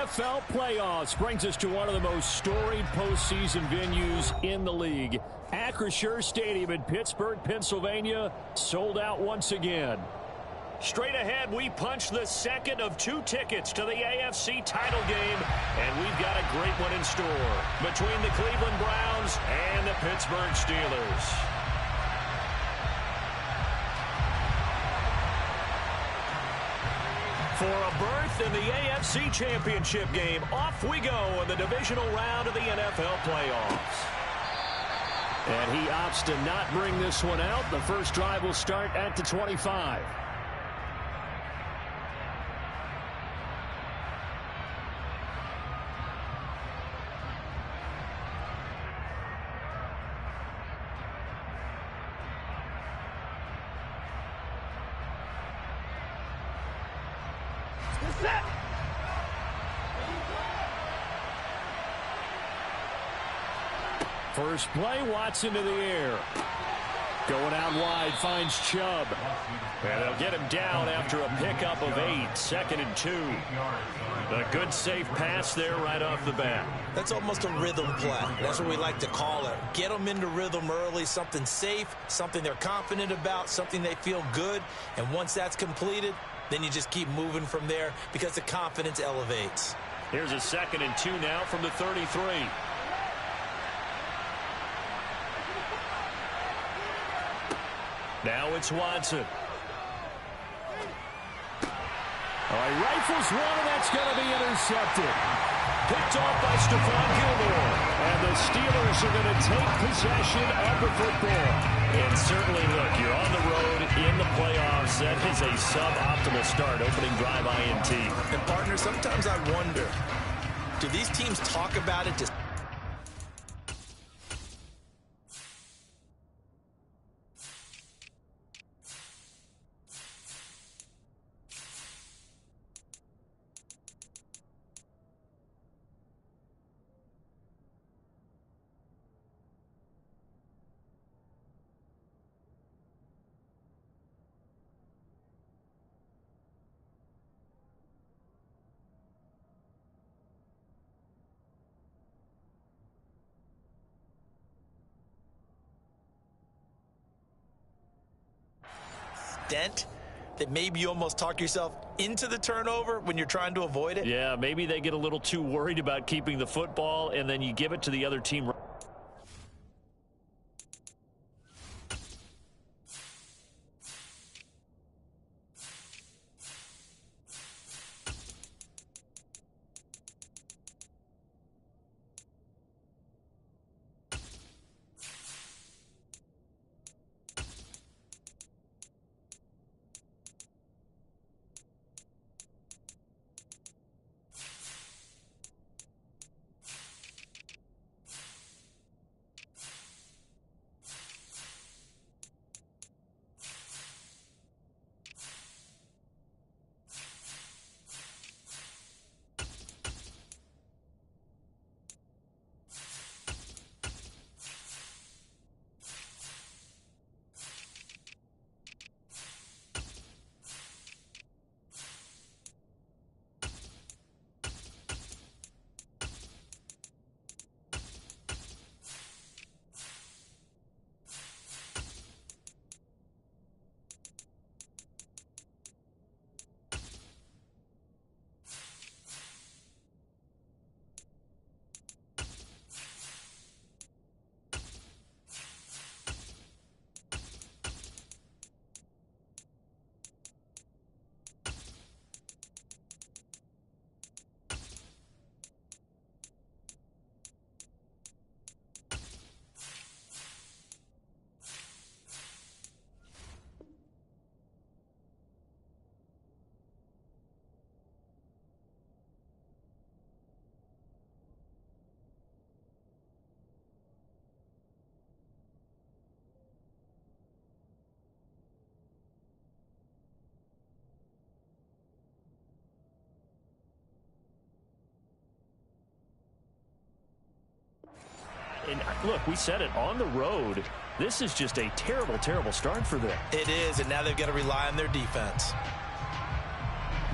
NFL playoffs brings us to one of the most storied postseason venues in the league. Acrisure Stadium in Pittsburgh, Pennsylvania, sold out once again. Straight ahead, we punch the second of 2 tickets to the AFC title game, and we've got a great one in store between the Cleveland Browns and the Pittsburgh Steelers. For a berth in the AFC Championship game, off we go in the divisional round of the NFL playoffs. And he opts to not bring this one out. The first drive will start at the 25. First play, Watson to the air. Going out wide, finds Chubb. And they'll get him down after a pickup of 8, 2nd and 2. A good safe pass there right off the bat. That's almost a rhythm play. That's what we like to call it. Get them into rhythm early, something safe, something they're confident about, something they feel good. And once that's completed, then you just keep moving from there because the confidence elevates. Here's a 2nd and 2 now from the 33. Now it's Watson. All right, rifles one, and that's going to be intercepted. Picked off by Stephon Gilmore. And the Steelers are going to take possession of the football. And certainly, look, you're on the road in the playoffs. That is a suboptimal start, opening drive INT. And, partner, sometimes I wonder, do these teams talk about it to... that maybe you almost talk yourself into the turnover when you're trying to avoid it? Yeah, maybe they get a little too worried about keeping the football, and then you give it to the other team. And look, we said it, on the road, this is just a terrible, terrible start for them. It is, and now they've got to rely on their defense.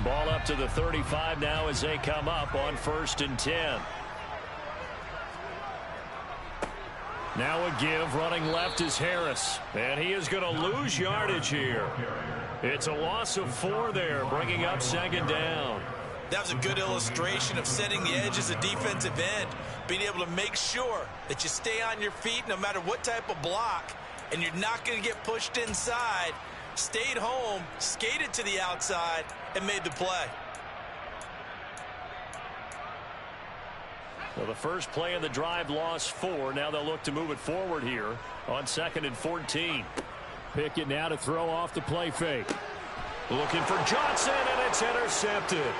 Ball up to the 35 now as they come up on 1st and 10. Now a give. Running left is Harris. And he is going to lose yardage here. It's a loss of 4 there, bringing up 2nd down. That was a good illustration of setting the edge as a defensive end, being able to make sure that you stay on your feet no matter what type of block, and you're not going to get pushed inside. Stayed home, skated to the outside, and made the play. Well, the first play of the drive lost 4. Now they'll look to move it forward here on 2nd and 14. Pickett now to throw off the play fake. Looking for Johnson, and it's intercepted.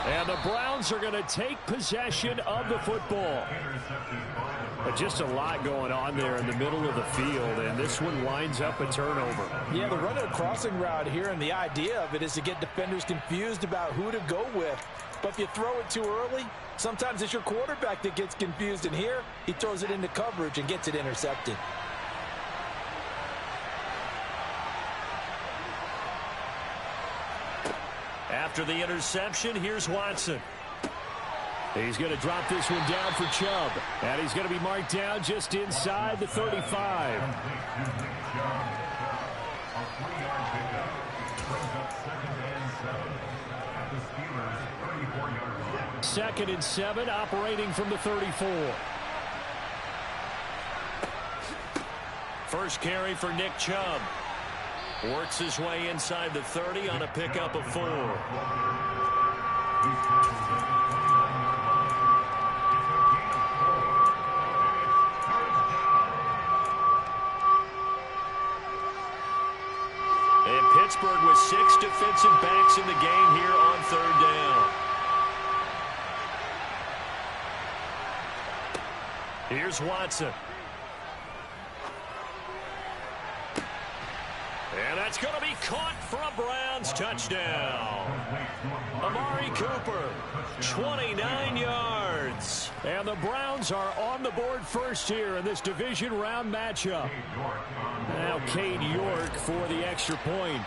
And the Browns are going to take possession of the football. But just a lot going on there in the middle of the field, and this one winds up a turnover. Yeah, the run of a crossing route here, and the idea of it is to get defenders confused about who to go with. But if you throw it too early, sometimes it's your quarterback that gets confused, and here he throws it into coverage and gets it intercepted. After the interception, here's Watson. He's going to drop this one down for Chubb. And he's going to be marked down just inside the 35. 2nd and 7, operating from the 34. First carry for Nick Chubb. Works his way inside the 30 on a pickup of 4. And Pittsburgh with 6 defensive backs in the game here on 3rd down. Here's Watson. And that's going to be caught for a Browns touchdown. Amari Cooper, 29 yards. And the Browns are on the board first here in this division round matchup. Now Cade York for the extra point.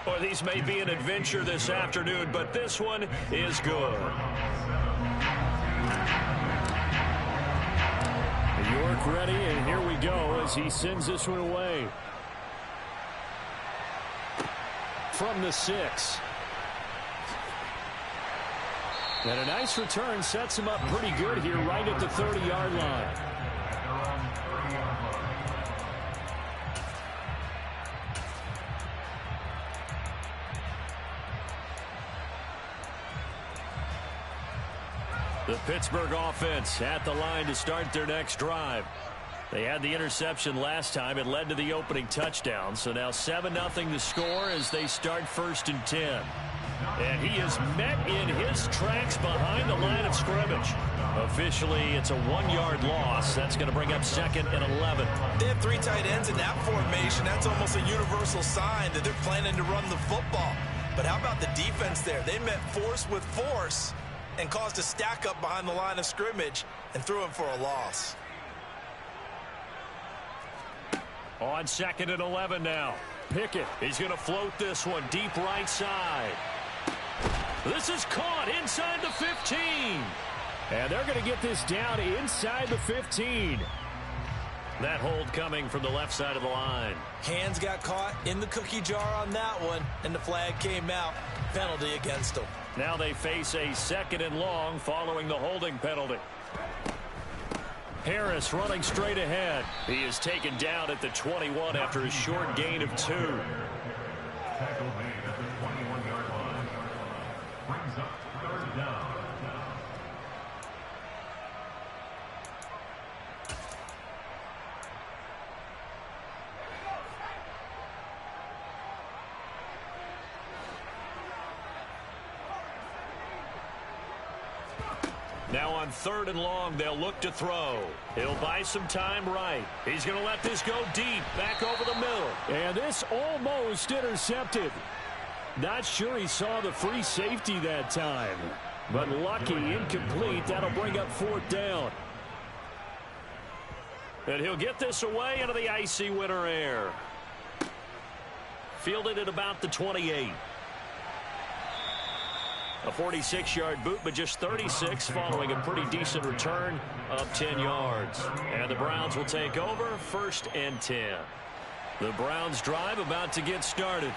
Well, these may be an adventure this afternoon, but this one is good. York ready, and here we go as he sends this one away. From the 6. And a nice return sets him up pretty good here right at the 30-yard line. The Pittsburgh offense at the line to start their next drive. They had the interception last time. It led to the opening touchdown. So now 7-0 the score as they start 1st and 10. And he is met in his tracks behind the line of scrimmage. Officially, it's a 1-yard loss. That's going to bring up 2nd and 11. They have 3 tight ends in that formation. That's almost a universal sign that they're planning to run the football. But how about the defense there? They met force with force and caused a stack up behind the line of scrimmage and threw him for a loss. On 2nd and 11 now. Pickett, he's going to float this one deep right side. This is caught inside the 15. And they're going to get this down inside the 15. That hold coming from the left side of the line. Hands got caught in the cookie jar on that one, and the flag came out. Penalty against them. Now they face a 2nd and long following the holding penalty. Harris running straight ahead. He is taken down at the 21 after a short gain of 2. Tackle made at the 21-yard line. Brings up 3rd down. Now on 3rd and long, they'll look to throw. He'll buy some time right. He's going to let this go deep, back over the middle. And this almost intercepted. Not sure he saw the free safety that time. But lucky, incomplete. That'll bring up 4th down. And he'll get this away into the icy winter air. Fielded at about the 28. A 46-yard boot, but just 36 following a pretty decent return of 10 yards. And the Browns will take over, 1st and 10. The Browns drive about to get started.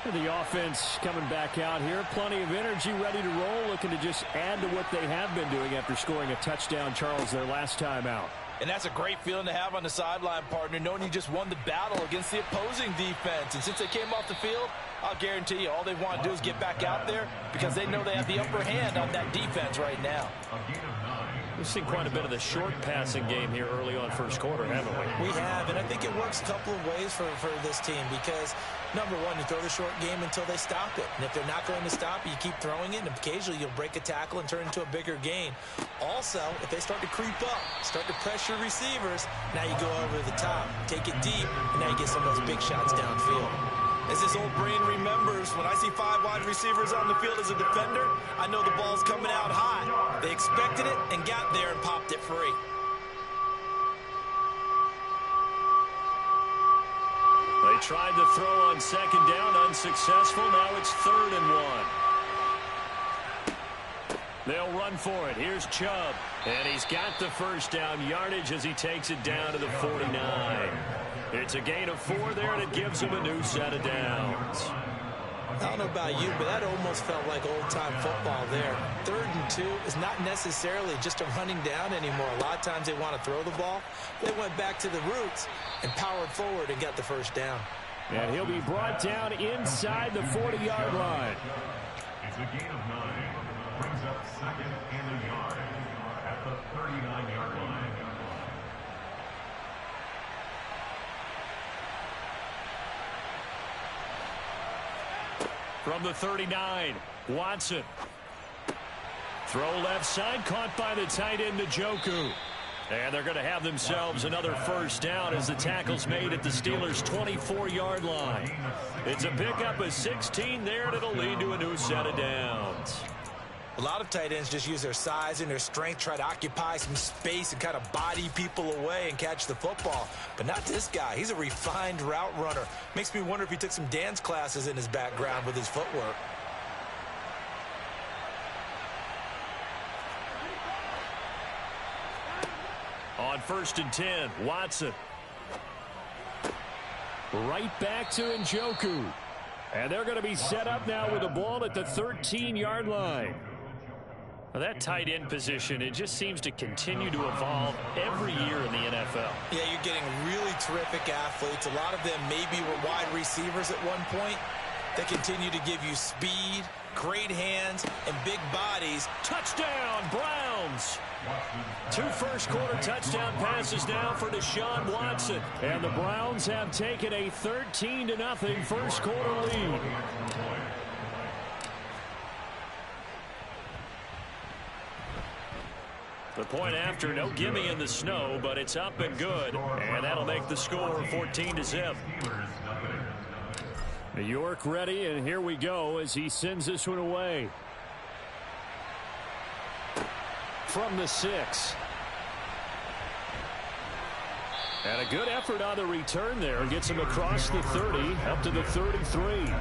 The offense coming back out here. Plenty of energy, ready to roll, looking to just add to what they have been doing after scoring a touchdown, Charles, their last time out. And that's a great feeling to have on the sideline, partner, knowing you just won the battle against the opposing defense. And since they came off the field, I'll guarantee you all they want to do is get back out there because they know they have the upper hand on that defense right now. We've seen quite a bit of the short passing game here early on first quarter, haven't we? We have, and I think it works a couple of ways for this team because, number one, you throw the short game until they stop it. And if they're not going to stop it, you keep throwing it, and occasionally you'll break a tackle and turn it into a bigger gain. Also, if they start to creep up, start to pressure receivers, now you go over the top, take it deep, and now you get some of those big shots downfield. As this old brain remembers, when I see 5 wide receivers on the field as a defender, I know the ball's coming out high. They expected it and got there and popped it free. They tried to throw on 2nd down, unsuccessful. Now it's 3rd and 1. They'll run for it. Here's Chubb, and he's got the first down yardage as he takes it down to the 49. It's a gain of 4 there, and it gives him a new set of downs. I don't know about you, but that almost felt like old-time football there. 3rd and 2 is not necessarily just a running down anymore. A lot of times they want to throw the ball. They went back to the roots and powered forward and got the first down. And he'll be brought down inside the 40-yard line. It's a gain of 9. Brings up 2nd and a yard at the 39-yard line. From the 39, Watson. Throw left side, caught by the tight end, Njoku. And they're going to have themselves another first down as the tackle's made at the Steelers' 24-yard line. It's a pickup of 16 there, and it'll lead to a new set of downs. A lot of tight ends just use their size and their strength, try to occupy some space and kind of body people away and catch the football. But not this guy. He's a refined route runner. Makes me wonder if he took some dance classes in his background with his footwork. On 1st and 10, Watson. Right back to Njoku. And they're going to be set up now with the ball at the 13-yard line. Well, that tight end position, it just seems to continue to evolve every year in the NFL. Yeah, you're getting really terrific athletes. A lot of them maybe were wide receivers at one point. They continue to give you speed, great hands, and big bodies. Touchdown, Browns! 2 first-quarter touchdown passes now for Deshaun Watson. And the Browns have taken a 13-0 first-quarter lead. The point after, no gimme in the snow, but it's up and good. And that'll make the score 14-0. New York ready, and here we go as he sends this one away. From the 6. And a good effort on the return there. Gets him across the 30, up to the 33.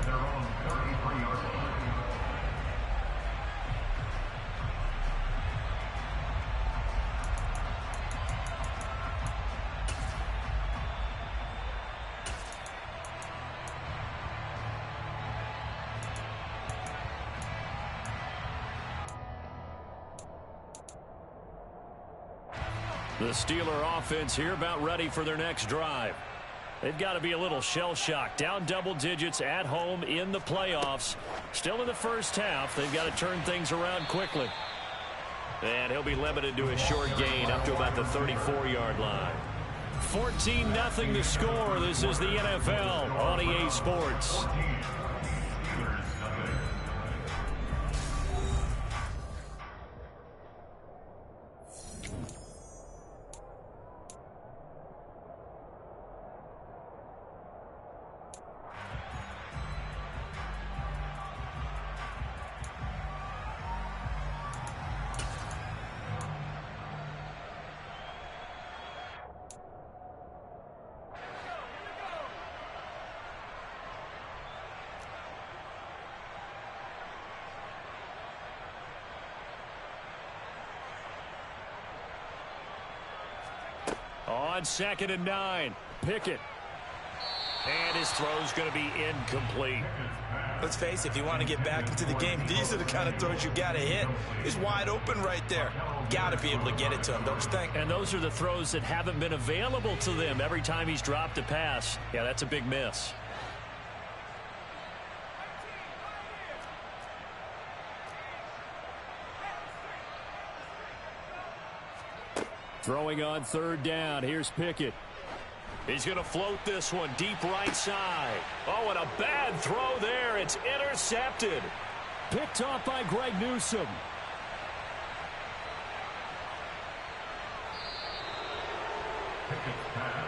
The Steeler offense here about ready for their next drive. They've got to be a little shell-shocked. Down double digits at home in the playoffs. Still in the first half. They've got to turn things around quickly. And he'll be limited to a short gain up to about the 34-yard line. 14-0 the score. This is the NFL on EA Sports. On 2nd and 9, Pickett. And his throw's going to be incomplete. Let's face it, if you want to get back into the game, these are the kind of throws you got to hit. He's wide open right there. Got to be able to get it to him, don't you think? And those are the throws that haven't been available to them every time he's dropped a pass. Yeah, that's a big miss. Throwing on 3rd down. Here's Pickett. He's going to float this one deep right side. Oh, and a bad throw there. It's intercepted. Picked off by Greg Newsome. Pickett's pass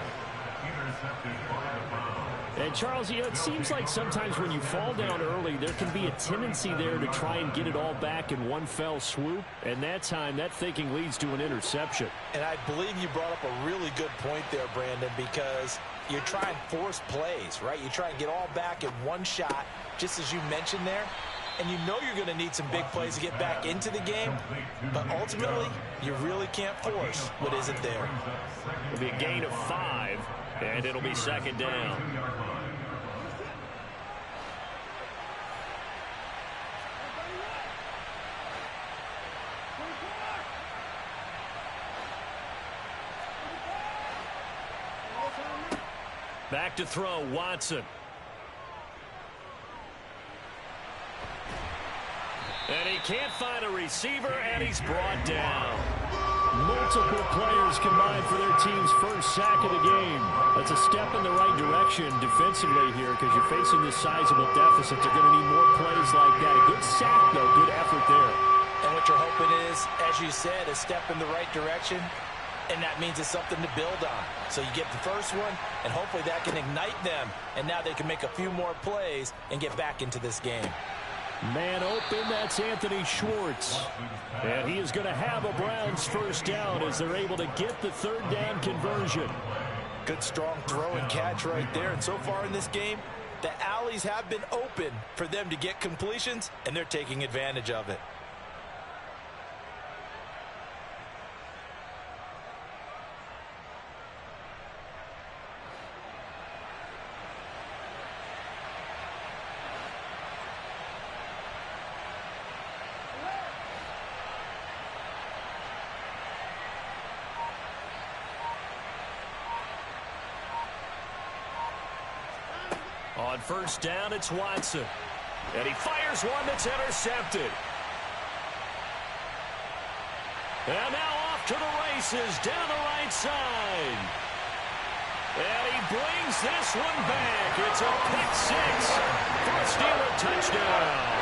intercepted by the foul. And, Charles, you know, it seems like sometimes when you fall down early, there can be a tendency there to try and get it all back in one fell swoop. And that time, that thinking leads to an interception. And I believe you brought up a really good point there, Brandon, because you're trying to force plays, right? You try and get all back in one shot, just as you mentioned there. And you know you're going to need some big plays to get back into the game. But ultimately, you really can't force what isn't there. It'll be a gain of 5, and it'll be 2nd down. Back to throw, Watson. And he can't find a receiver, and he's brought down. Multiple players combined for their team's first sack of the game. That's a step in the right direction defensively here because you're facing this sizable deficit. They're going to need more plays like that. A good sack, though. Good effort there. And what you're hoping is, as you said, a step in the right direction. And that means it's something to build on. So you get the first one, and hopefully that can ignite them. And now they can make a few more plays and get back into this game. Man open, that's Anthony Schwartz. And he is going to have a Browns first down as they're able to get the 3rd down conversion. Good strong throw and catch right there. And so far in this game, the alleys have been open for them to get completions, and they're taking advantage of it. On 1st down, it's Watson. And he fires one that's intercepted. And now off to the races down the right side. And he brings this one back. It's a pick 6 for a Steeler touchdown.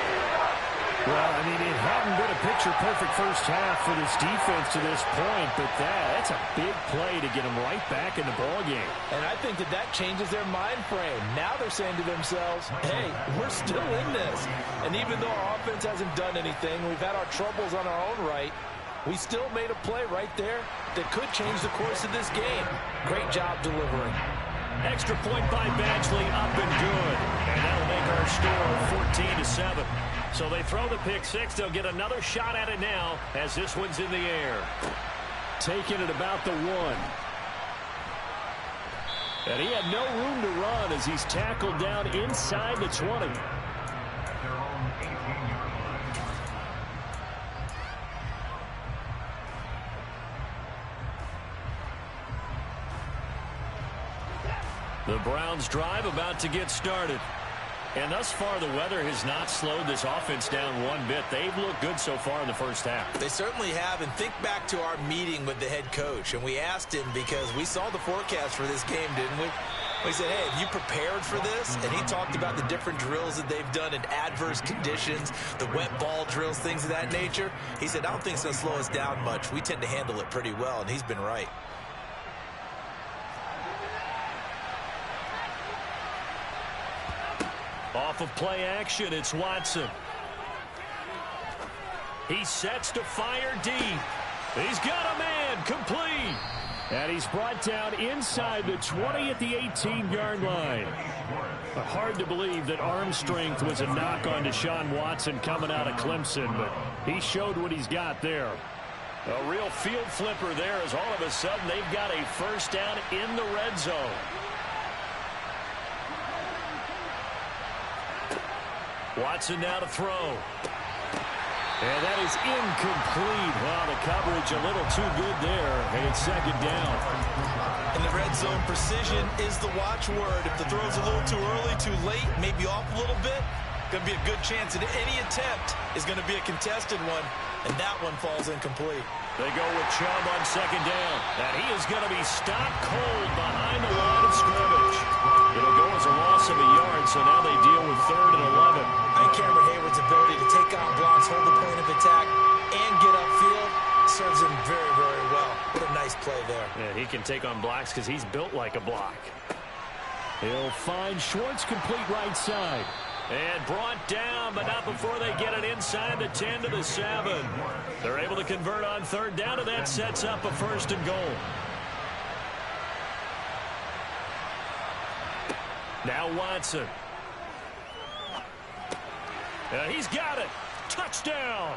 Well, I mean, it hadn't been a picture-perfect first half for this defense to this point, but that's a big play to get them right back in the ballgame. And I think that changes their mind frame. Now they're saying to themselves, hey, we're still in this. And even though our offense hasn't done anything, we've had our troubles on our own right, we still made a play right there that could change the course of this game. Great job delivering. Extra point by Badgley, up and good. And that'll make our score 14-7. So they throw the pick 6. They'll get another shot at it now as this one's in the air. Taking it about the 1. And he had no room to run as he's tackled down inside the 20. The Browns drive about to get started. And thus far, the weather has not slowed this offense down one bit. They've looked good so far in the first half. They certainly have. And think back to our meeting with the head coach. And we asked him because we saw the forecast for this game, didn't we? We said, hey, have you prepared for this? And he talked about the different drills that they've done in adverse conditions, the wet ball drills, things of that nature. He said, I don't think it's going to slow us down much. We tend to handle it pretty well, and he's been right. Off of play action, it's Watson. He sets to fire deep. He's got a man, complete. And he's brought down inside the 20 at the 18-yard line. Hard to believe that arm strength was a knock on Deshaun Watson coming out of Clemson, but he showed what he's got there. A real field flipper there as all of a sudden they've got a first down in the red zone. Watson now to throw. And that is incomplete. Wow, the coverage a little too good there. And it's second down. In the red zone, precision is the watchword. If the throw's a little too early, too late, maybe off a little bit, going to be a good chance that any attempt is going to be a contested one, and that one falls incomplete. They go with Chubb on second down. And he is going to be stopped cold behind the line of scrimmage. It'll go as a loss of a yard, so now they deal with 3rd and 11. I think Cameron Hayward's ability to take on blocks, hold the point of attack, and get upfield serves him very, very well. What a nice play there. Yeah, he can take on blocks because he's built like a block. He'll find Schwartz complete right side. And brought down, but not before they get it inside the 10 to the 7. They're able to convert on 3rd down, and that sets up a 1st and goal. Now Watson. He's got it. Touchdown.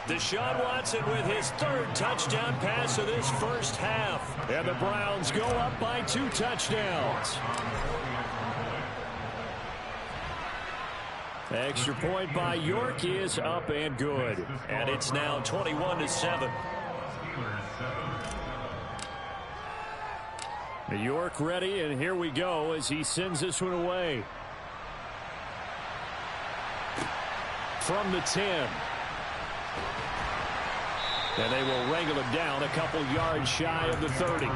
Deshaun Watson with his 3rd touchdown pass of this first half. And the Browns go up by 2 touchdowns. Extra point by York is up and good. And it's now 21-7. York ready, and here we go as he sends this one away. From the 10. And they will wrangle him down a couple yards shy of the 30.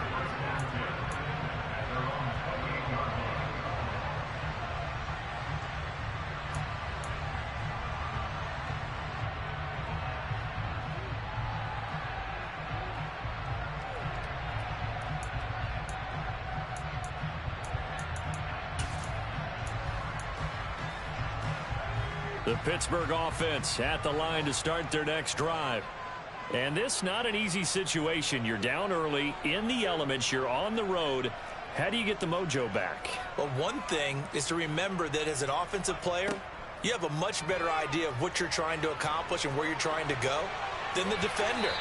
The Pittsburgh offense at the line to start their next drive. And this not an easy situation. You're down early, in the elements, you're on the road. How do you get the mojo back? Well, one thing is to remember that as an offensive player, you have a much better idea of what you're trying to accomplish and where you're trying to go than the defender.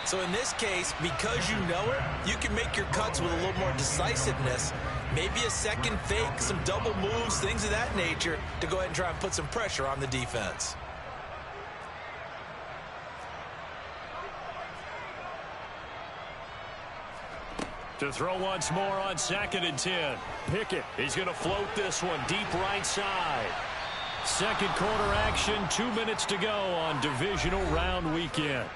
So in this case, because you know it, you can make your cuts with a little more decisiveness. Maybe a second fake, some double moves, things of that nature to go ahead and try and put some pressure on the defense. To throw once more on 2nd and 10. Pickett, he's going to float this one deep right side. Second quarter action, 2 minutes to go on divisional round weekend.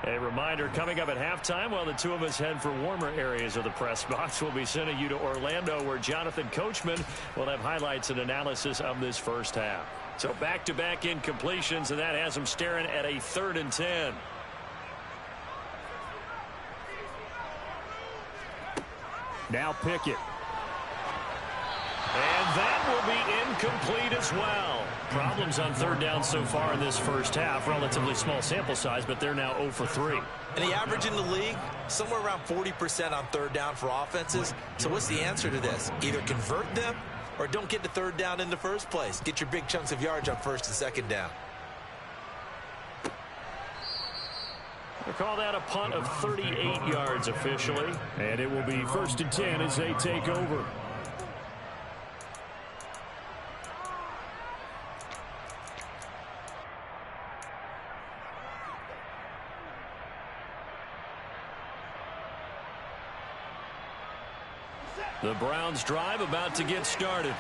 A reminder coming up at halftime while the two of us head for warmer areas of the press box. We'll be sending you to Orlando where Jonathan Coachman will have highlights and analysis of this first half. So back-to-back incompletions, and that has them staring at a 3rd and 10. Now Pickett. And that will be incomplete as well. Problems on 3rd down so far in this first half. Relatively small sample size, but they're now 0 for 3. And the average in the league, somewhere around 40% on 3rd down for offenses. So what's the answer to this? Either convert them or don't get to 3rd down in the first place. Get your big chunks of yards on 1st and 2nd down. We'll call that a punt of 38 yards officially. And it will be 1st and 10 as they take over. The Browns drive about to get started.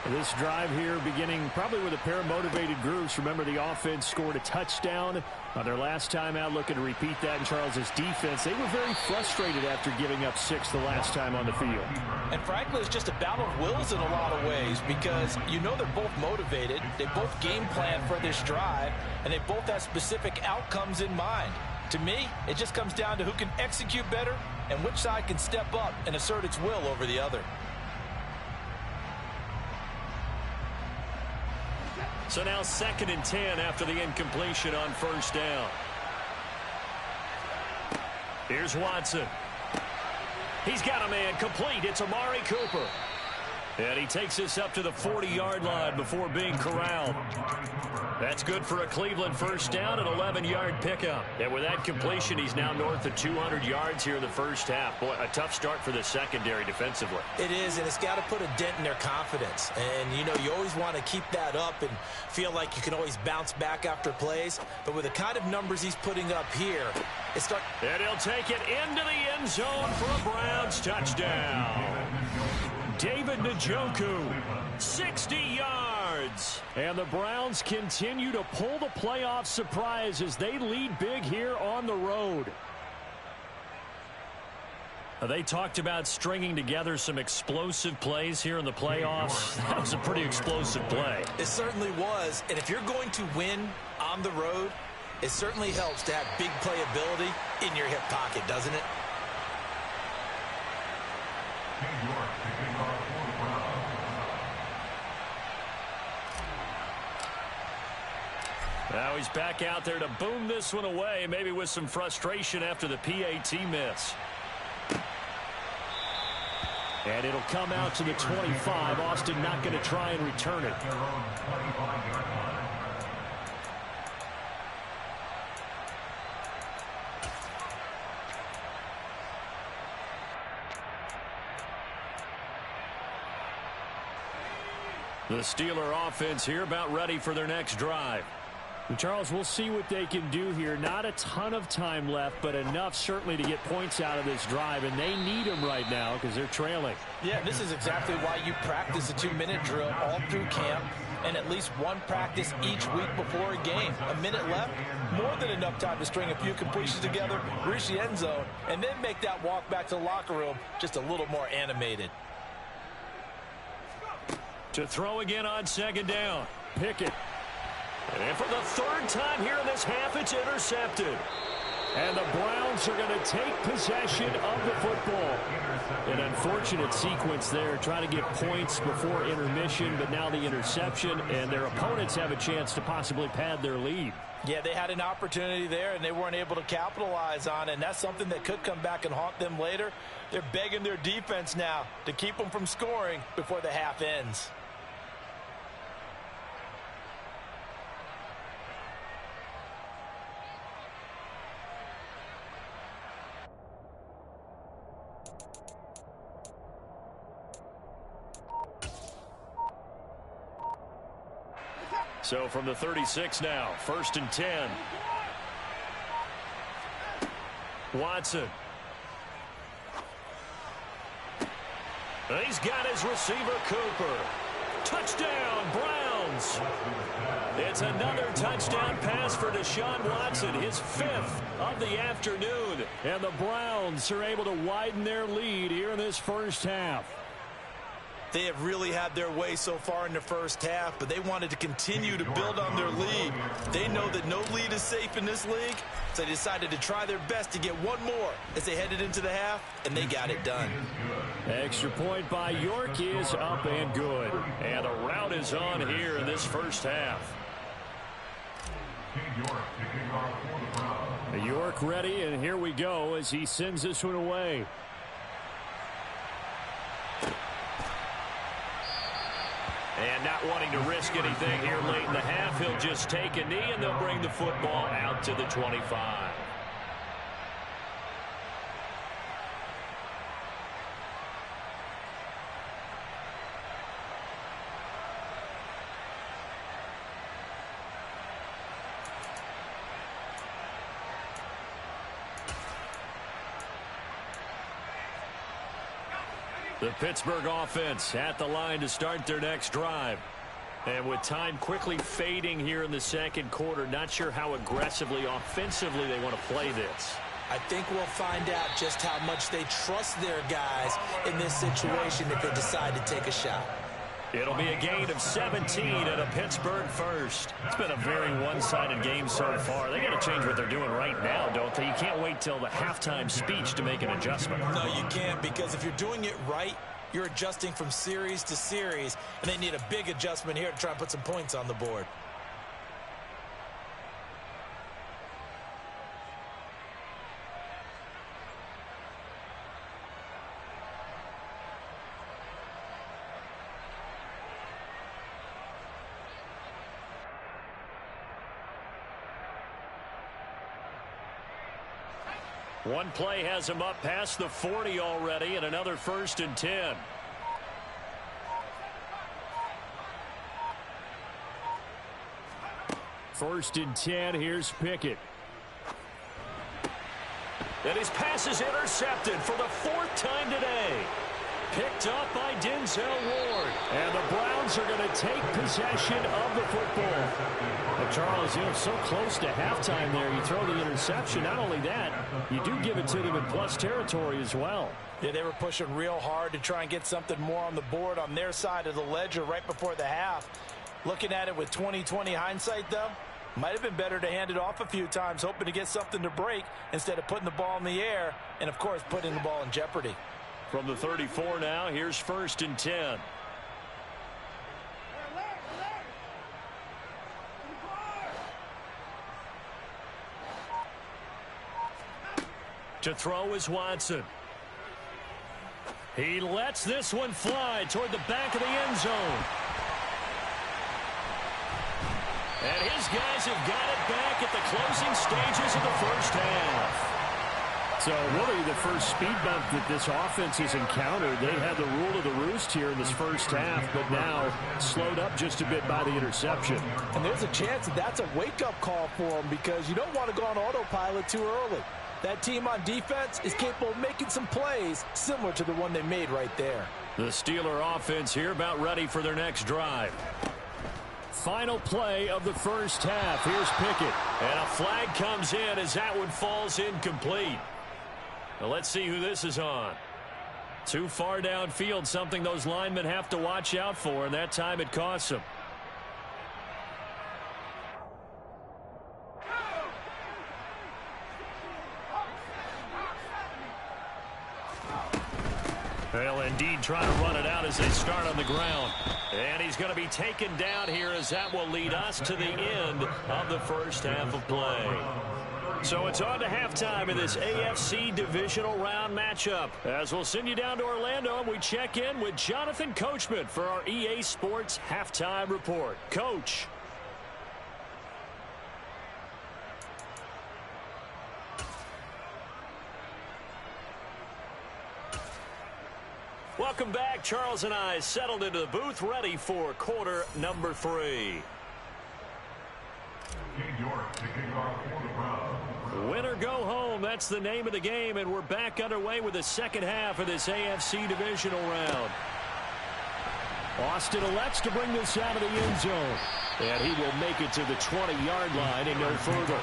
This drive here beginning probably with a pair of motivated groups. Remember, the offense scored a touchdown on their last time out, looking to repeat that in Charles's defense. They were very frustrated after giving up 6 the last time on the field. And frankly, it's just a battle of wills in a lot of ways because you know they're both motivated. They both game plan for this drive, and they both have specific outcomes in mind. To me, it just comes down to who can execute better and which side can step up and assert its will over the other. So now 2nd and 10 after the incompletion on 1st down. Here's Watson. He's got a man complete. It's Amari Cooper. And he takes this up to the 40-yard line before being corralled. That's good for a Cleveland first down, an 11-yard pickup. And with that completion, he's now north of 200 yards here in the first half. Boy, a tough start for the secondary defensively. It is, and it's got to put a dent in their confidence. And, you know, you always want to keep that up and feel like you can always bounce back after plays. But with the kind of numbers he's putting up here, and he'll take it into the end zone for a Browns touchdown. David Njoku, 60 yards. And the Browns continue to pull the playoff surprise as they lead big here on the road. They talked about stringing together some explosive plays here in the playoffs. That was a pretty explosive play. It certainly was. And if you're going to win on the road, it certainly helps to have big playability in your hip pocket, doesn't it? Now he's back out there to boom this one away, maybe with some frustration after the PAT miss. And it'll come out to the 25. Austin not going to try and return it. The Steeler offense here about ready for their next drive. And Charles, we'll see what they can do here. Not a ton of time left, but enough certainly to get points out of this drive, and they need them right now because they're trailing. Yeah, this is exactly why you practice a 2-minute drill all through camp and at least one practice each week before a game. A minute left, more than enough time to string a few completions together, reach the end zone, and then make that walk back to the locker room just a little more animated. To throw again on second down. Pickett. And for the third time here in this half, it's intercepted. And the Browns are going to take possession of the football. An unfortunate sequence there, trying to get points before intermission, but now the interception, and their opponents have a chance to possibly pad their lead. Yeah, they had an opportunity there, and they weren't able to capitalize on it, and that's something that could come back and haunt them later. They're begging their defense now to keep them from scoring before the half ends. So from the 36 now, 1st and 10. Watson. He's got his receiver, Cooper. Touchdown, Browns. It's another touchdown pass for Deshaun Watson, his 5th of the afternoon. And the Browns are able to widen their lead here in this first half. They have really had their way so far in the first half, but they wanted to continue to build on their lead. They know that no lead is safe in this league, so they decided to try their best to get one more as they headed into the half, and they got it done. Extra point by York is up and good. And a rout is on here in this first half. York ready, and here we go as he sends this one away. And not wanting to risk anything here late in the half, he'll just take a knee, and they'll bring the football out to the 25. The Pittsburgh offense at the line to start their next drive. And with time quickly fading here in the second quarter, not sure how aggressively, offensively they want to play this. I think we'll find out just how much they trust their guys in this situation if they decide to take a shot. It'll be a gain of 17 and a Pittsburgh first. It's been a very one-sided game so far. They got to change what they're doing right now, don't they? You can't wait till the halftime speech to make an adjustment. No, you can't, because if you're doing it right, you're adjusting from series to series, and they need a big adjustment here to try and put some points on the board. One play has him up past the 40 already, and another 1st and 10. First and 10, here's Pickett. And his pass is intercepted for the 4th time today. Picked up by Denzel Ward. And the Browns are going to take possession of the football. But Charles, so close to halftime there. You throw the interception. Not only that, you do give it to them in plus territory as well. Yeah, they were pushing real hard to try and get something more on the board on their side of the ledger right before the half. Looking at it with 20/20 hindsight, though, might have been better to hand it off a few times, hoping to get something to break instead of putting the ball in the air and, of course, putting the ball in jeopardy. From the 34 now, here's 1st and 10. To throw is Watson. He lets this one fly toward the back of the end zone. And his guys have got it back at the closing stages of the first half. So really the first speed bump that this offense has encountered. They had the rule of the roost here in this first half, but now slowed up just a bit by the interception. And there's a chance that that's a wake-up call for them because you don't want to go on autopilot too early. That team on defense is capable of making some plays similar to the one they made right there. The Steeler offense here about ready for their next drive. Final play of the first half. Here's Pickett. And a flag comes in as that one falls incomplete. Now let's see who this is on. Too far downfield, something those linemen have to watch out for, and that time it costs them. They'll indeed try to run it out as they start on the ground. And he's going to be taken down here as that will lead us to the end of the first half of play. So it's on to halftime in this AFC divisional round matchup. As we'll send you down to Orlando, and we check in with Jonathan Coachman for our EA Sports Halftime Report. Coach. Welcome back. Charles and I settled into the booth, ready for quarter number 3. Win or go home, that's the name of the game, and we're back underway with the second half of this AFC divisional round. Austin elects to bring this out of the end zone, and he will make it to the 20-yard line and no further.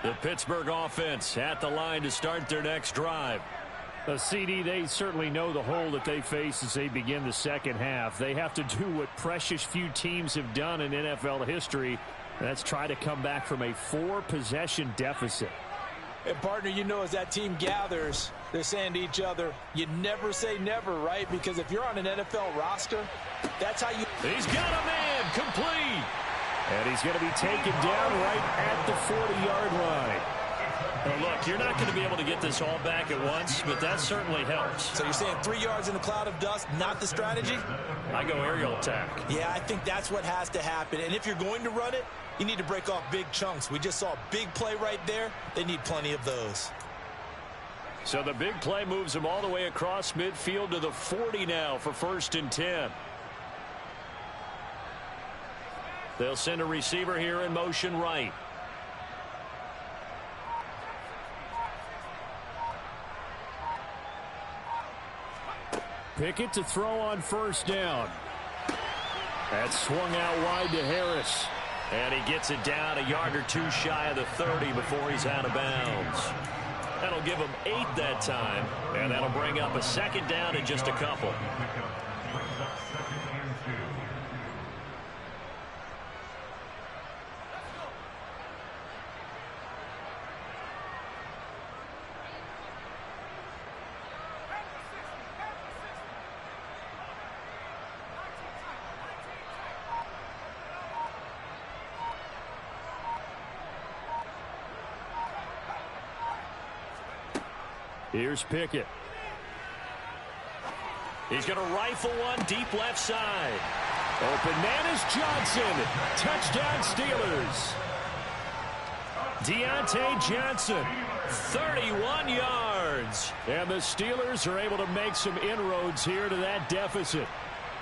The Pittsburgh offense at the line to start their next drive. CD, they certainly know the hole that they face as they begin the second half. They have to do what precious few teams have done in NFL history. That's try to come back from a 4-possession deficit. And, partner, as that team gathers, they're saying to each other, you never say never, right? Because if you're on an NFL roster, that's how you... He's got a man complete. And he's going to be taken down right at the 40-yard line. Now, look, you're not going to be able to get this all back at once, but that certainly helps. So you're saying 3 yards in a cloud of dust, not the strategy? I go aerial attack. Yeah, I think that's what has to happen. And if you're going to run it, you need to break off big chunks. We just saw a big play right there. They need plenty of those. So the big play moves them all the way across midfield to the 40 now for 1st and 10. They'll send a receiver here in motion right. Pickett to throw on 1st down. That swung out wide to Harris. And he gets it down a yard or 2 shy of the 30 before he's out of bounds. That'll give him 8 that time. And that'll bring up a 2nd down in just a couple. Here's Pickett. He's going to rifle one deep left side. Open man is Johnson. Touchdown Steelers. Deontay Johnson, 31 yards. And the Steelers are able to make some inroads here to that deficit.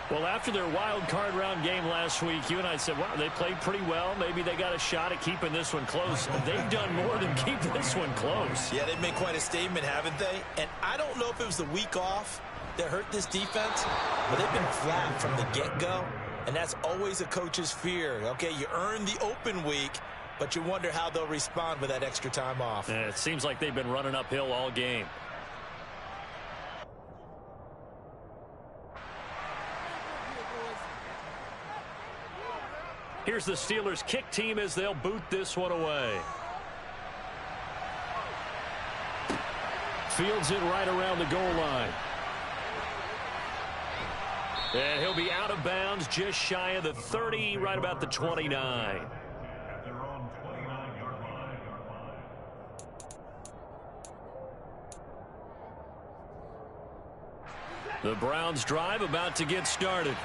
Well, after their wild card round game last week, you and I said, wow, they played pretty well. Maybe they got a shot at keeping this one close. They've done more than keep this one close. Yeah, they've made quite a statement, haven't they? And I don't know if it was the week off that hurt this defense, but they've been flat from the get-go, and that's always a coach's fear. Okay, you earn the open week, but you wonder how they'll respond with that extra time off. And it seems like they've been running uphill all game. Here's the Steelers' kick team as they'll boot this one away. Fields it right around the goal line. And he'll be out of bounds just shy of the 30, right about the 29. At their own 29-yard line. The Browns drive about to get started.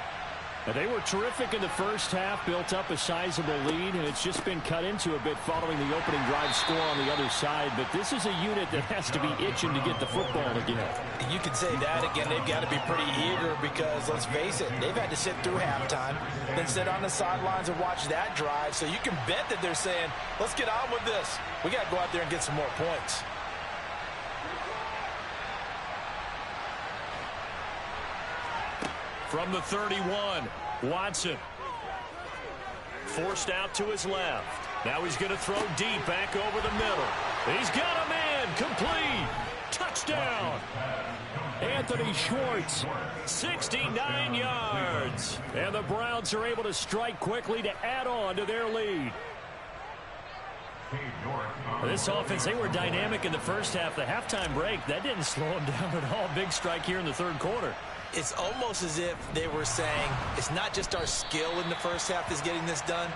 They were terrific in the first half, built up a sizable lead, and it's just been cut into a bit following the opening drive score on the other side. But this is a unit that has to be itching to get the football again. You could say that again. They've got to be pretty eager because, let's face it, they've had to sit through halftime, then sit on the sidelines and watch that drive. So you can bet that they're saying, let's get on with this. We got to go out there and get some more points. From the 31, Watson. Forced out to his left. Now he's going to throw deep back over the middle. He's got a man. Complete. Touchdown. Anthony Schwartz, 69 yards. And the Browns are able to strike quickly to add on to their lead. This offense, they were dynamic in the first half. The halftime break, that didn't slow them down at all. Big strike here in the third quarter. It's almost as if they were saying, it's not just our skill in the first half that's getting this done,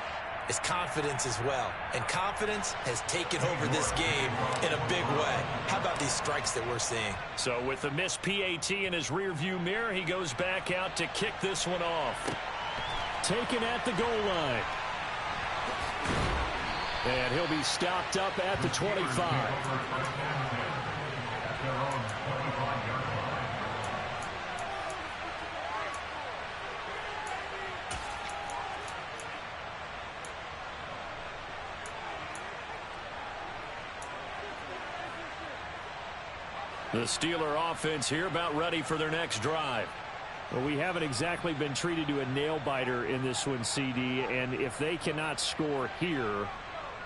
it's confidence as well. And confidence has taken over this game in a big way. How about these strikes that we're seeing? So with the missed PAT in his rearview mirror, he goes back out to kick this one off. Taken at the goal line. And he'll be stopped up at the 25. The Steeler offense here about ready for their next drive. Well, we haven't exactly been treated to a nail-biter in this one, CD, and if they cannot score here,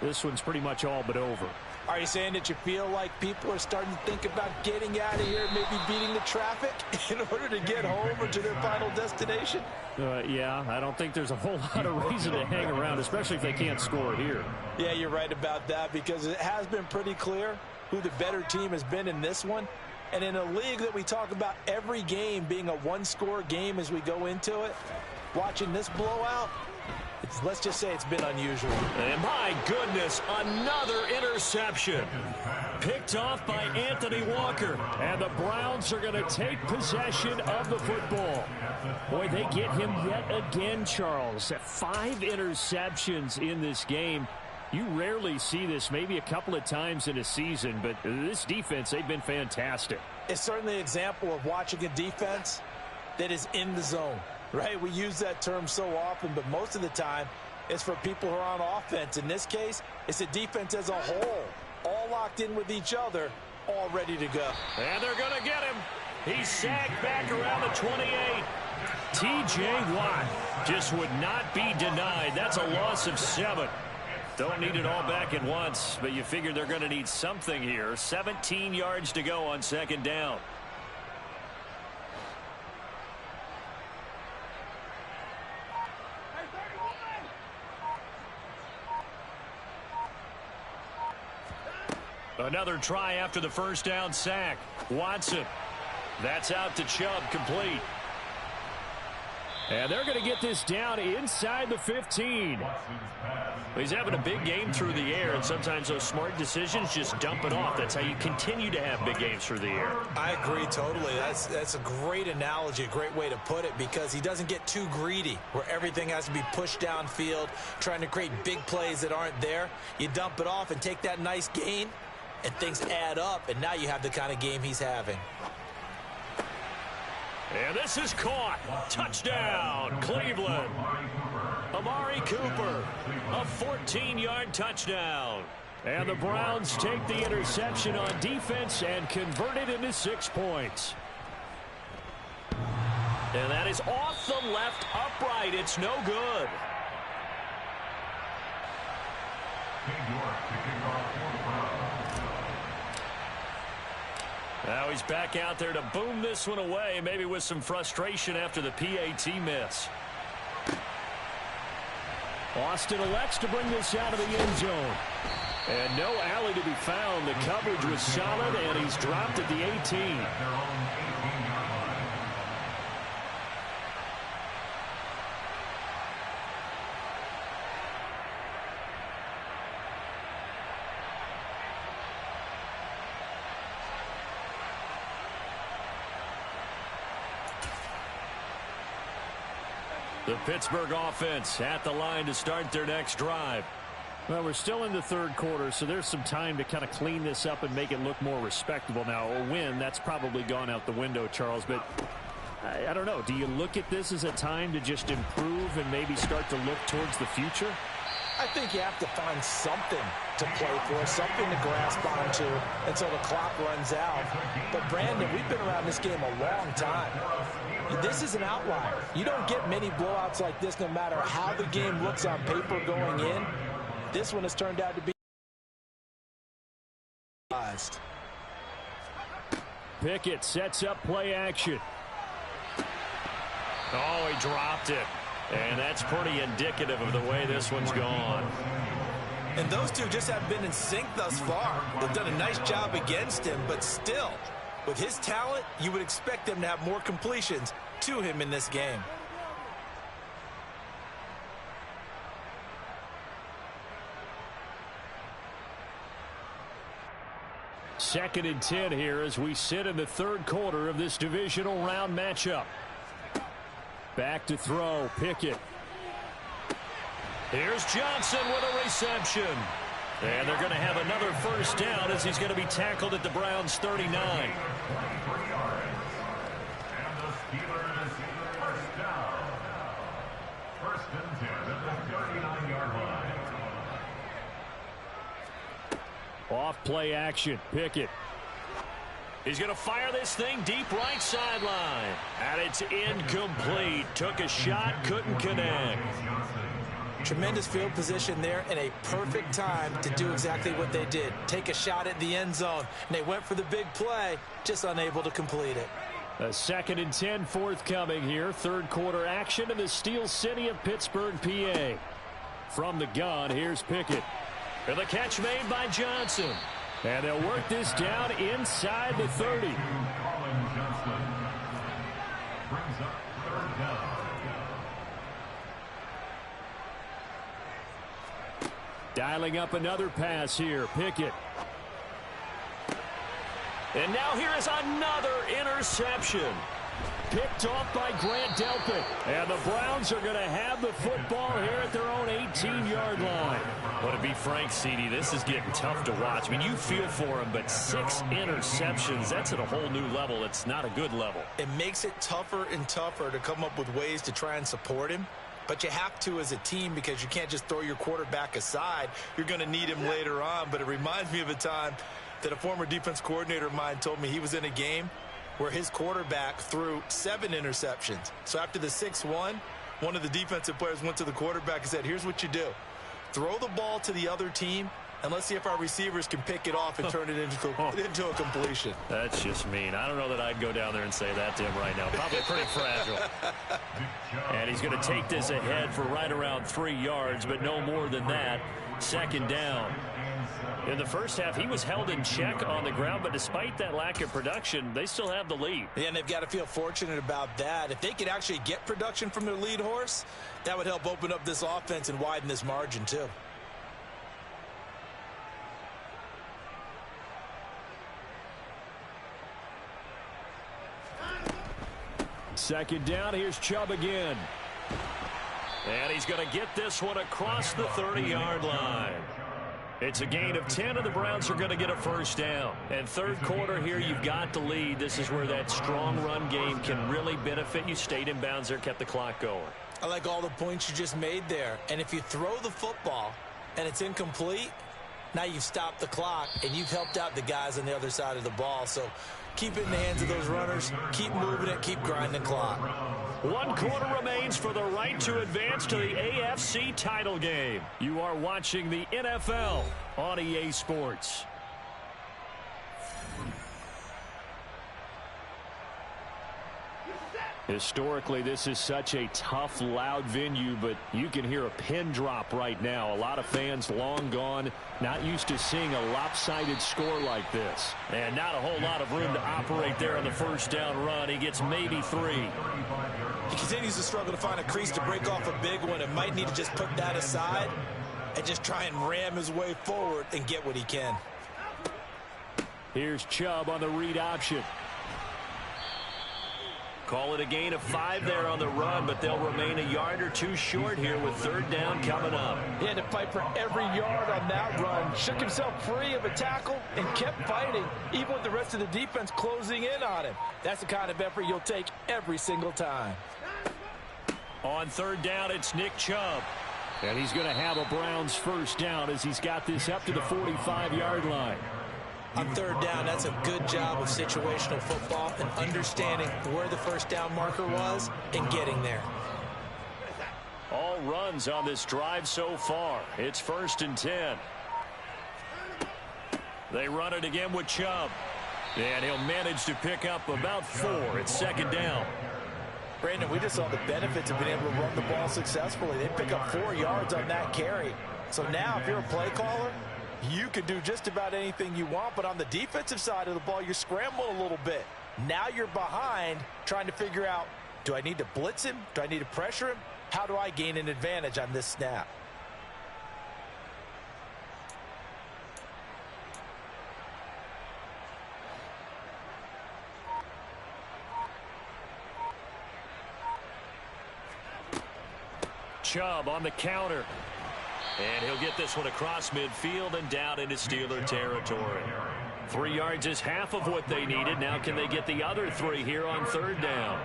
this one's pretty much all but over. Are you saying that you feel like people are starting to think about getting out of here, maybe beating the traffic in order to get home or to their final destination? Yeah, I don't think there's a whole lot of reason to hang around, especially if they can't score here. Yeah, you're right about that because it has been pretty clear who the better team has been in this one. And in a league that we talk about every game being a one-score game as we go into it, watching this blowout, let's just say it's been unusual. And my goodness, another interception. Picked off by Anthony Walker. And the Browns are going to take possession of the football. Boy, they get him yet again, Charles. 5 interceptions in this game. You rarely see this, maybe a couple of times in a season, but this defense, they've been fantastic. It's certainly an example of watching a defense that is in the zone, right? We use that term so often, but most of the time it's for people who are on offense. In this case, it's a defense as a whole, all locked in with each other, all ready to go. And they're going to get him. He's sagged back around the 28. T.J. Watt just would not be denied. That's a loss of 7. Don't need it all back at once, but you figure they're going to need something here. 17 yards to go on second down. Another try after the first down sack. Watson. That's out to Chubb, complete. And they're going to get this down inside the 15. He's having a big game through the air, and sometimes those smart decisions just dump it off. That's how you continue to have big games through the air. I agree totally. That's a great analogy, a great way to put it, because he doesn't get too greedy where everything has to be pushed downfield, trying to create big plays that aren't there. You dump it off and take that nice gain, and things add up, and now you have the kind of game he's having. And this is caught. Touchdown, Cleveland. Amari Cooper, a 14-yard touchdown. And the Browns take the interception on defense and convert it into 6 points. And that is off the left upright. It's no good. Now he's back out there to boom this one away, maybe with some frustration after the PAT miss. Austin elects to bring this out of the end zone. And no alley to be found. The coverage was solid, and he's dropped at the 18. The Pittsburgh offense at the line to start their next drive. Well, we're still in the third quarter, so there's some time to kind of clean this up and make it look more respectable. Now, a win, that's probably gone out the window, Charles, but I don't know. Do you look at this as a time to just improve and maybe start to look towards the future? I think you have to find something to play for, something to grasp onto until the clock runs out. But, Brandon, we've been around this game a long time. This is an outlier. You don't get many blowouts like this no matter how the game looks on paper going in. This one has turned out to be. Pickett sets up play action. Oh, he dropped it. And that's pretty indicative of the way this one's gone. And those two just haven't been in sync thus far. They've done a nice job against him, but still, with his talent, you would expect them to have more completions to him in this game. Second and 10 here as we sit in the third quarter of this divisional round matchup. Back to throw, Pickett. Here's Johnson with a reception. And they're going to have another first down as he's going to be tackled at the Browns' 39. And the Steelers first down. First and 10 at the 39-yard line. Off play action, Pickett. He's going to fire this thing deep right sideline. And it's incomplete. Took a shot, couldn't connect. Tremendous field position there and a perfect time to do exactly what they did. Take a shot at the end zone. And they went for the big play, just unable to complete it. A second and 10 forthcoming here. Third quarter action in the Steel City of Pittsburgh, PA. From the gun, here's Pickett. And the catch made by Johnson. And they'll work this down inside the 30. Dialing up another pass here, Pickett. And now here is another interception. Picked off by Grant Delpit. And the Browns are going to have the football here at their own 18-yard line. Well, to be frank, CD, this is getting tough to watch. I mean, you feel for him, but 6 interceptions, that's at a whole new level. It's not a good level. It makes it tougher and tougher to come up with ways to try and support him. But you have to as a team because you can't just throw your quarterback aside. You're going to need him later on. But it reminds me of a time that a former defense coordinator of mine told me he was in a game where his quarterback threw 7 interceptions. So after the 6-1, one of the defensive players went to the quarterback and said, here's what you do. Throw the ball to the other team, and let's see if our receivers can pick it off and turn it into a completion. That's just mean. I don't know that I'd go down there and say that to him right now. Probably pretty fragile. And he's going to take this ahead for right around 3 yards, but no more than that. Second down. In the first half, he was held in check on the ground, but despite that lack of production, they still have the lead. Yeah, and they've got to feel fortunate about that. If they could actually get production from their lead horse, that would help open up this offense and widen this margin too. Second down, here's Chubb again. And he's going to get this one across the 30-yard line. It's a gain of 10, and the Browns are going to get a first down. And third quarter here, you've got the lead. This is where that strong run game can really benefit you. Stayed in bounds there, kept the clock going. I like all the points you just made there. And if you throw the football and it's incomplete, now you've stopped the clock and you've helped out the guys on the other side of the ball. So keep it in the hands of those runners. Keep moving it. Keep grinding the clock. 1 quarter remains for the right to advance to the AFC title game. You are watching the NFL on EA Sports. Historically, this is such a tough, loud venue, but you can hear a pin drop right now. A lot of fans long gone, not used to seeing a lopsided score like this. And not a whole lot of room to operate there on the first down run. He gets maybe 3. He continues to struggle to find a crease to break off a big one and might need to just put that aside and just try and ram his way forward and get what he can. Here's Chubb on the read option. Call it a gain of 5 there on the run, but they'll remain a yard or 2 short here with third down coming up. He had to fight for every yard on that run. Shook himself free of a tackle and kept fighting, even with the rest of the defense closing in on him. That's the kind of effort you'll take every single time. On third down, it's Nick Chubb. And he's going to have a Browns first down as he's got this up to the 45-yard line. On third down, that's a good job of situational football and understanding where the first down marker was and getting there. All runs on this drive so far. It's 1st and 10. They run it again with Chubb. And he'll manage to pick up about 4. It's 2nd down. Brandon, we just saw the benefits of being able to run the ball successfully. They pick up 4 yards on that carry. So now if you're a play caller, you can do just about anything you want, but on the defensive side of the ball, you're scrambling a little bit. Now you're behind trying to figure out, do I need to blitz him? Do I need to pressure him? How do I gain an advantage on this snap? Chubb on the counter. And he'll get this one across midfield and down into Steeler territory. 3 yards is half of what they needed. Now can they get the other 3 here on third down?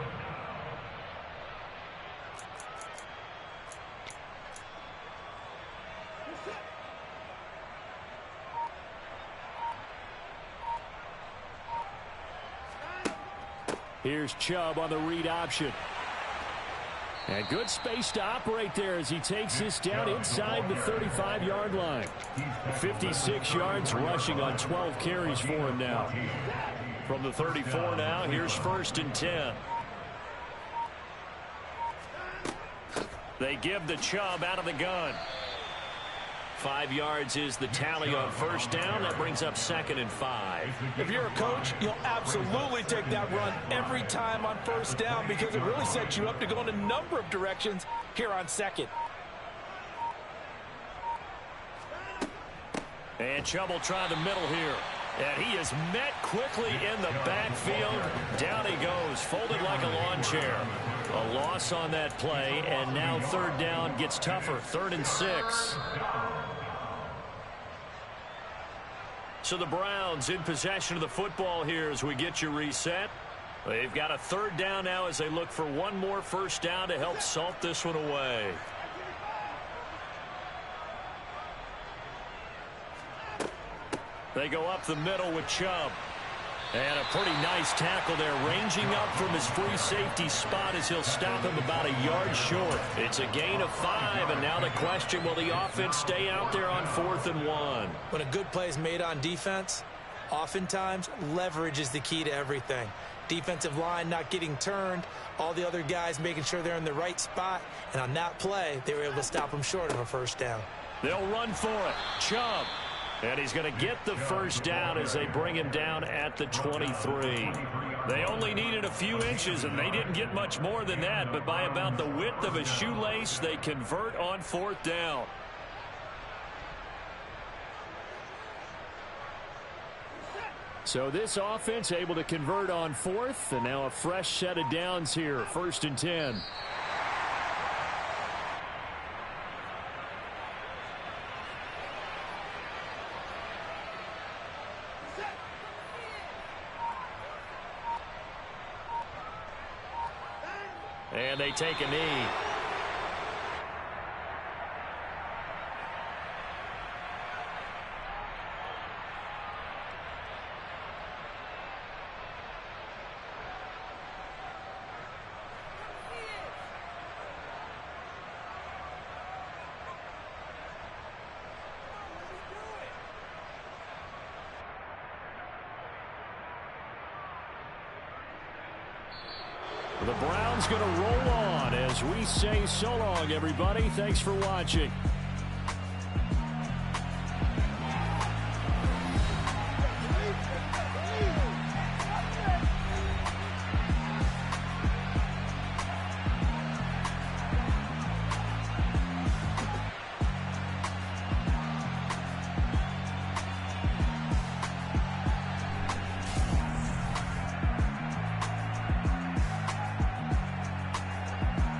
Here's Chubb on the read option. And good space to operate there as he takes this down inside the 35-yard line. 56 yards rushing on 12 carries for him now. From the 34 now, here's 1st and 10. They give the Chubb out of the gun. 5 yards is the tally on first down. That brings up 2nd and 5. If you're a coach, you'll absolutely take that run every time on first down because it really sets you up to go in a number of directions here on 2nd. And Chubb will try the middle here. And he is met quickly in the backfield. Down he goes, folded like a lawn chair. A loss on that play, and now third down gets tougher. 3rd and 6. So the Browns in possession of the football here as we get you reset. They've got a third down now as they look for one more first down to help salt this one away. They go up the middle with Chubb. And a pretty nice tackle there, ranging up from his free safety spot as he'll stop him about a yard short. It's a gain of 5, and now the question, will the offense stay out there on 4th and 1? When a good play is made on defense, oftentimes leverage is the key to everything. Defensive line not getting turned, all the other guys making sure they're in the right spot, and on that play, they were able to stop him short of a first down. They'll run for it. Chubb. And he's going to get the first down as they bring him down at the 23. They only needed a few inches, and they didn't get much more than that. But by about the width of a shoelace, they convert on 4th down. So this offense able to convert on 4th, and now a fresh set of downs here, 1st and 10. And they take a knee. The Browns going to roll on as we say so long, everybody. Thanks for watching.